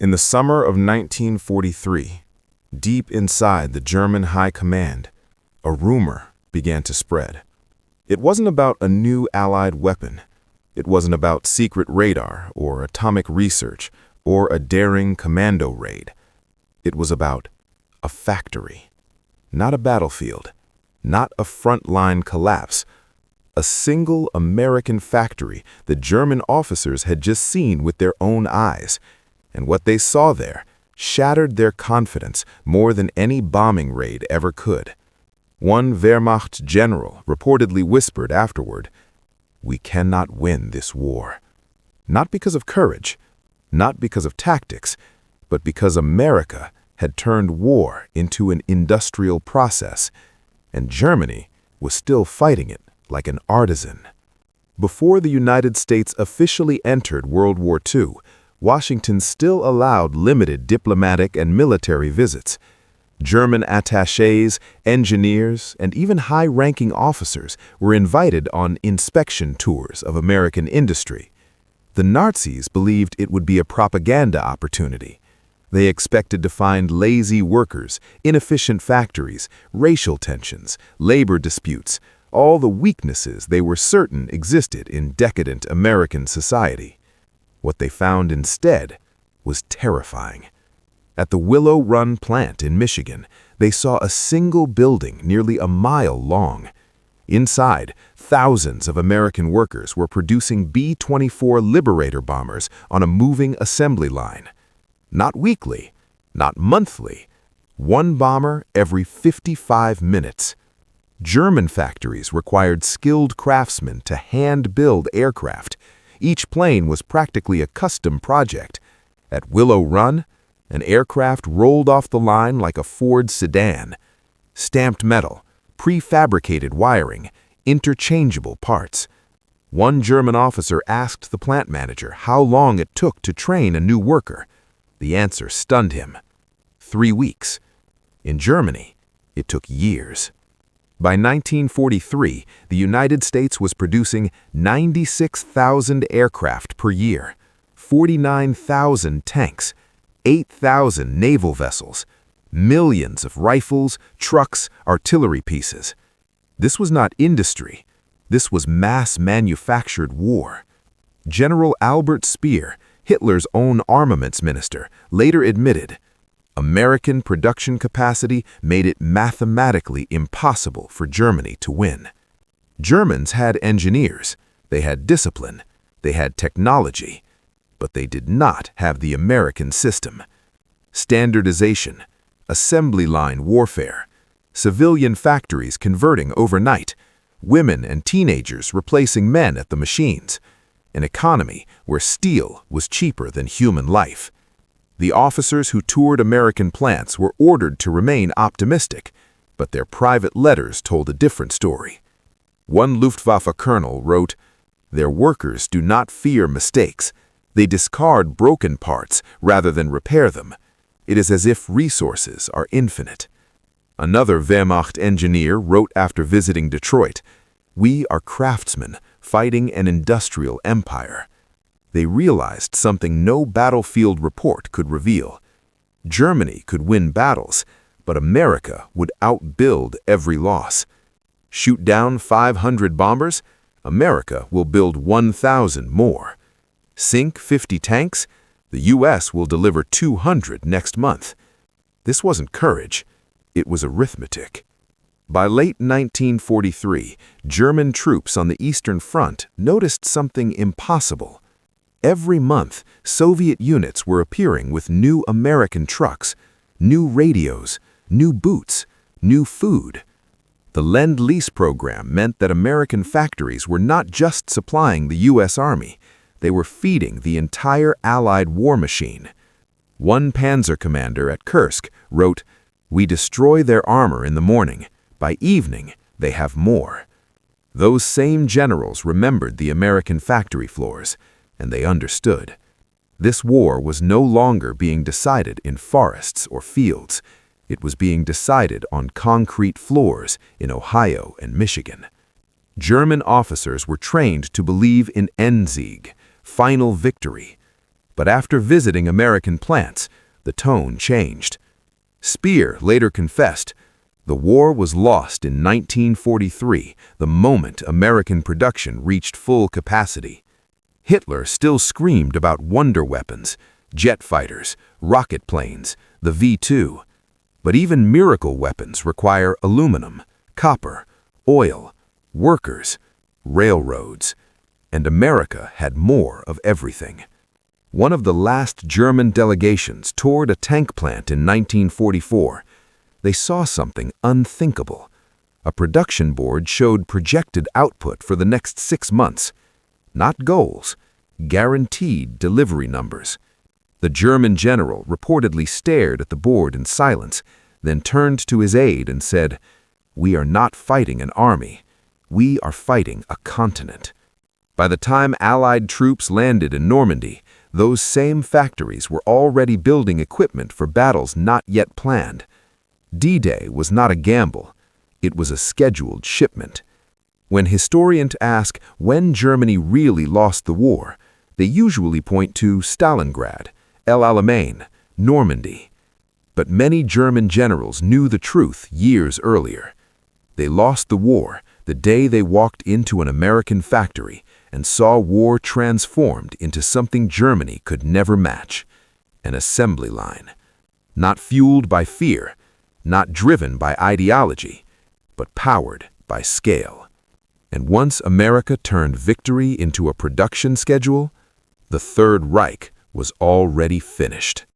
In the summer of 1943, deep inside the German High Command, a rumor began to spread. It wasn't about a new Allied weapon. It wasn't about secret radar or atomic research or a daring commando raid. It was about a factory, not a battlefield, not a frontline collapse. A single American factory that German officers had just seen with their own eyes. And what they saw there shattered their confidence more than any bombing raid ever could. One Wehrmacht general reportedly whispered afterward, "We cannot win this war." Not because of courage, not because of tactics, but because America had turned war into an industrial process, and Germany was still fighting it like an artisan. Before the United States officially entered World War II, Washington still allowed limited diplomatic and military visits. German attachés, engineers, and even high-ranking officers were invited on inspection tours of American industry. The Nazis believed it would be a propaganda opportunity. They expected to find lazy workers, inefficient factories, racial tensions, labor disputes, all the weaknesses they were certain existed in decadent American society. What they found instead was terrifying. At the Willow Run plant in Michigan, they saw a single building nearly a mile long. Inside, thousands of American workers were producing B-24 Liberator bombers on a moving assembly line. Not weekly, not monthly, one bomber every 55 minutes. German factories required skilled craftsmen to hand-build aircraft. Each plane was practically a custom project. At Willow Run, an aircraft rolled off the line like a Ford sedan. Stamped metal, prefabricated wiring, interchangeable parts. One German officer asked the plant manager how long it took to train a new worker. The answer stunned him. 3 weeks. In Germany, it took years. By 1943, the United States was producing 96,000 aircraft per year, 49,000 tanks, 8,000 naval vessels, millions of rifles, trucks, artillery pieces. This was not industry. This was mass-manufactured war. General Albert Speer, Hitler's own armaments minister, later admitted, American production capacity made it mathematically impossible for Germany to win. Germans had engineers, they had discipline, they had technology, but they did not have the American system. Standardization, assembly line warfare, civilian factories converting overnight, women and teenagers replacing men at the machines, an economy where steel was cheaper than human life. The officers who toured American plants were ordered to remain optimistic, but their private letters told a different story. One Luftwaffe colonel wrote, "Their workers do not fear mistakes. They discard broken parts rather than repair them. It is as if resources are infinite." Another Wehrmacht engineer wrote after visiting Detroit, "We are craftsmen fighting an industrial empire." They realized something no battlefield report could reveal. Germany could win battles, but America would outbuild every loss. Shoot down 500 bombers, America will build 1,000 more. Sink 50 tanks, the U.S. will deliver 200 next month. This wasn't courage, it was arithmetic. By late 1943, German troops on the Eastern Front noticed something impossible. Every month, Soviet units were appearing with new American trucks, new radios, new boots, new food. The Lend-Lease program meant that American factories were not just supplying the U.S. Army, they were feeding the entire Allied war machine. One panzer commander at Kursk wrote, "We destroy their armor in the morning. By evening, they have more." Those same generals remembered the American factory floors, and they understood. This war was no longer being decided in forests or fields. It was being decided on concrete floors in Ohio and Michigan. German officers were trained to believe in Endsieg, final victory. But after visiting American plants, the tone changed. Speer later confessed, "The war was lost in 1943, the moment American production reached full capacity." Hitler still screamed about wonder weapons, jet fighters, rocket planes, the V2. But even miracle weapons require aluminum, copper, oil, workers, railroads. And America had more of everything. One of the last German delegations toured a tank plant in 1944. They saw something unthinkable. A production board showed projected output for the next 6 months. Not goals, guaranteed delivery numbers. The German general reportedly stared at the board in silence, then turned to his aide and said, "We are not fighting an army. We are fighting a continent." By the time Allied troops landed in Normandy, those same factories were already building equipment for battles not yet planned. D-Day was not a gamble. It was a scheduled shipment. When historians ask when Germany really lost the war, they usually point to Stalingrad, El Alamein, Normandy. But many German generals knew the truth years earlier. They lost the war the day they walked into an American factory and saw war transformed into something Germany could never match, an assembly line. Not fueled by fear, not driven by ideology, but powered by scale. And once America turned victory into a production schedule, the Third Reich was already finished.